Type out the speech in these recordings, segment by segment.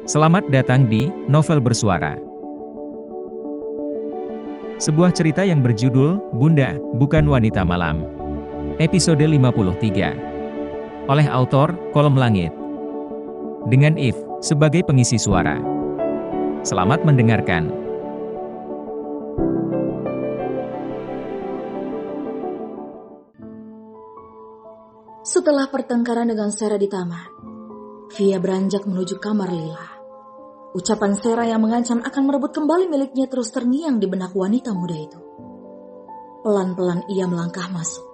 Selamat datang di Novel Bersuara. Sebuah cerita yang berjudul Bunda, Bukan Wanita Malam. Episode 53. Oleh autor Kolom Langit. Dengan If sebagai pengisi suara. Selamat mendengarkan. Setelah pertengkaran dengan Sera di taman, Via beranjak menuju kamar Lila. Ucapan Sera yang mengancam akan merebut kembali miliknya terus terngiang di benak wanita muda itu. Pelan-pelan ia melangkah masuk.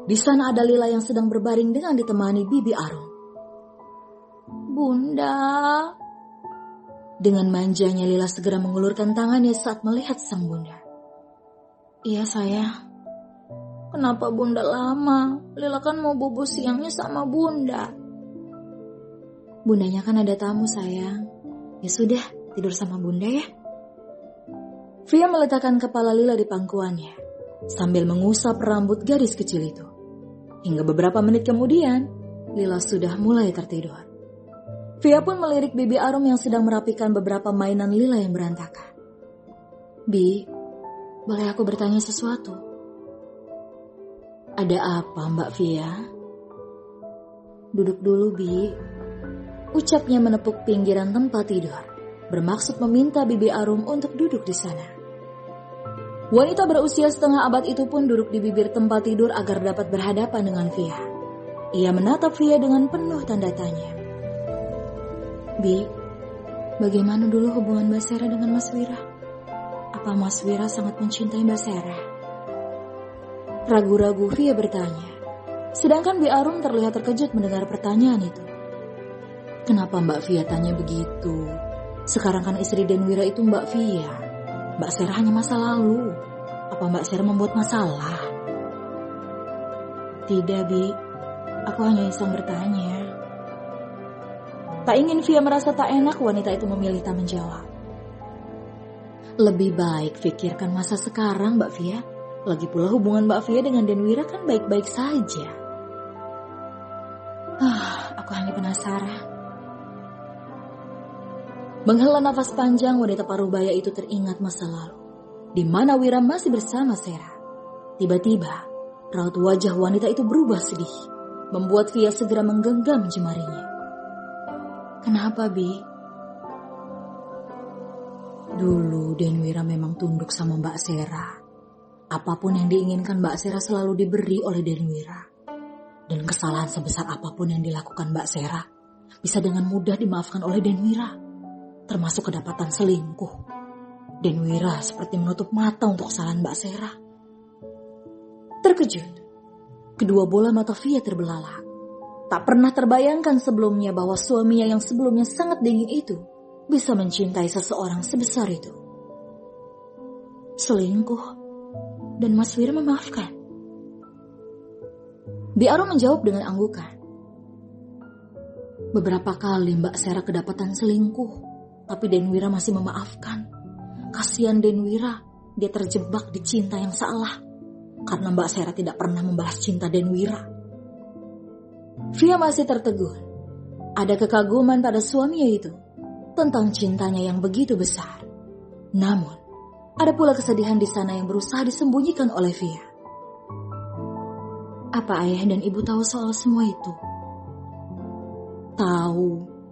Di sana ada Lila yang sedang berbaring dengan ditemani Bibi Arum. "Bunda." Dengan manjanya Lila segera mengulurkan tangannya saat melihat sang bunda. "Iya sayang. Kenapa bunda lama? Lila kan mau bobo siangnya sama bunda." "Bundanya kan ada tamu sayang. Ya sudah, tidur sama bunda ya." Via meletakkan kepala Lila di pangkuannya, sambil mengusap rambut gadis kecil itu. Hingga beberapa menit kemudian, Lila sudah mulai tertidur. Via pun melirik Bibi Arum yang sedang merapikan beberapa mainan Lila yang berantakan. "Bi, boleh aku bertanya sesuatu?" "Ada apa Mbak Via?" "Duduk dulu Bi," ucapnya menepuk pinggiran tempat tidur, bermaksud meminta Bibi Arum untuk duduk di sana. Wanita berusia setengah abad itu pun duduk di bibir tempat tidur agar dapat berhadapan dengan Via. Ia menatap Via dengan penuh tanda tanya. "Bi, bagaimana dulu hubungan Mbak Sera dengan Mas Wira? Apa Mas Wira sangat mencintai Mbak Sera?" Ragu-ragu Via bertanya, sedangkan Bi Arum terlihat terkejut mendengar pertanyaan itu. "Kenapa Mbak Via tanya begitu? Sekarang kan istri Denwira itu Mbak Via. Mbak Sera hanya masa lalu. Apa Mbak Sera membuat masalah?" "Tidak Bi, aku hanya iseng bertanya." Tak ingin Via merasa tak enak, wanita itu memilih tak menjawab. "Lebih baik pikirkan masa sekarang Mbak Via. Lagi pula hubungan Mbak Via dengan Denwira kan baik-baik saja." Aku hanya penasaran." Menghela nafas panjang, wanita paruh baya itu teringat masa lalu, di mana Wira masih bersama Sera. Tiba-tiba, raut wajah wanita itu berubah sedih, membuat Via segera menggenggam jemarinya. "Kenapa, Bi?" "Dulu Denwira memang tunduk sama Mbak Sera. Apapun yang diinginkan Mbak Sera selalu diberi oleh Denwira. Dan kesalahan sebesar apapun yang dilakukan Mbak Sera bisa dengan mudah dimaafkan oleh Denwira. Termasuk kedapatan selingkuh. Denwira seperti menutup mata untuk kesalahan Mbak Sera." Terkejut, kedua bola mata Via terbelalak. Tak pernah terbayangkan sebelumnya bahwa suaminya yang sebelumnya sangat dingin itu bisa mencintai seseorang sebesar itu. Selingkuh, dan Mas Wira memaafkan. Bi Arum menjawab dengan anggukan. "Beberapa kali Mbak Sera kedapatan selingkuh, tapi Denwira masih memaafkan. Kasihan Denwira, dia terjebak di cinta yang salah. Karena Mbak Sera tidak pernah membalas cinta Denwira." Via masih tertegun. Ada kekaguman pada suaminya itu tentang cintanya yang begitu besar. Namun, ada pula kesedihan di sana yang berusaha disembunyikan oleh Via. "Apa ayah dan ibu tahu soal semua itu?" "Tahu,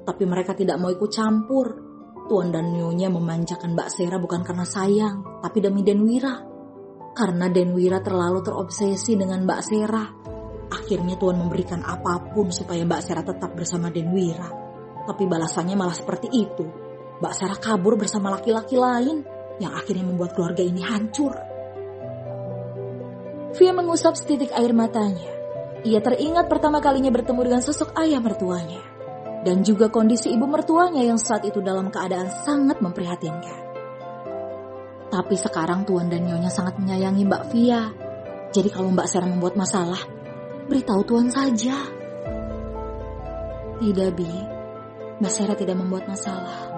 tapi mereka tidak mau ikut campur. Tuan dan Nyonya memanjakan Mbak Sera bukan karena sayang, tapi demi Denwira. Karena Denwira terlalu terobsesi dengan Mbak Sera. Akhirnya Tuan memberikan apapun supaya Mbak Sera tetap bersama Denwira. Tapi balasannya malah seperti itu. Mbak Sera kabur bersama laki-laki lain yang akhirnya membuat keluarga ini hancur." Via mengusap setitik air matanya. Ia teringat pertama kalinya bertemu dengan sosok ayah mertuanya. Dan juga kondisi ibu mertuanya yang saat itu dalam keadaan sangat memprihatinkan. Tapi sekarang Tuan dan Nyonya sangat menyayangi Mbak Via. Jadi kalau Mbak Sera membuat masalah, beritahu Tuan saja. "Tidak Bi, Mbak Sera tidak membuat masalah,"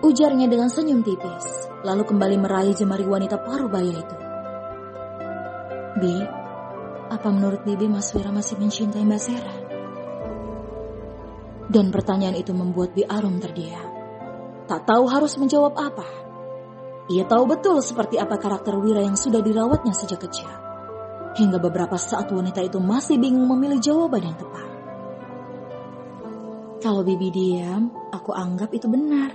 ujarnya dengan senyum tipis, lalu kembali meraih jemari wanita paruh-baya itu. "Bi, apa menurut Bibi Mas Wira masih mencintai Mbak Sera?" Dan pertanyaan itu membuat Bi Arum terdiam. Tak tahu harus menjawab apa. Ia tahu betul seperti apa karakter Wira yang sudah dirawatnya sejak kecil. Hingga beberapa saat wanita itu masih bingung memilih jawaban yang tepat. Kalau Bibi diam, aku anggap itu benar.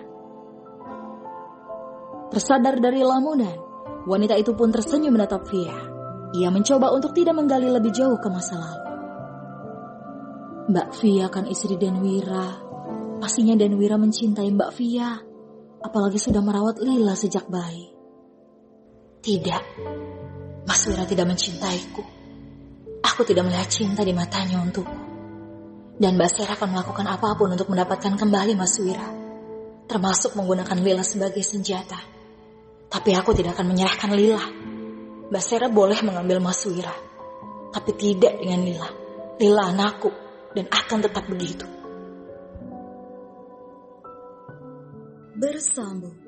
Tersadar dari lamunan, wanita itu pun tersenyum menatap Via. Ia mencoba untuk tidak menggali lebih jauh ke masa lalu. Mbak Via kan istri Denwira. Pastinya Denwira mencintai Mbak Via. Apalagi sudah merawat Lila sejak bayi. Tidak, Mas Wira tidak mencintaiku. Aku tidak melihat cinta di matanya untukku. Dan Mbak Sera akan melakukan apapun untuk mendapatkan kembali Mas Wira. Termasuk menggunakan Lila sebagai senjata. Tapi aku tidak akan menyerahkan Lila. Mbak Sera boleh mengambil Mas Wira. Tapi tidak dengan Lila. Lila anakku dan akan tetap begitu. Bersambung.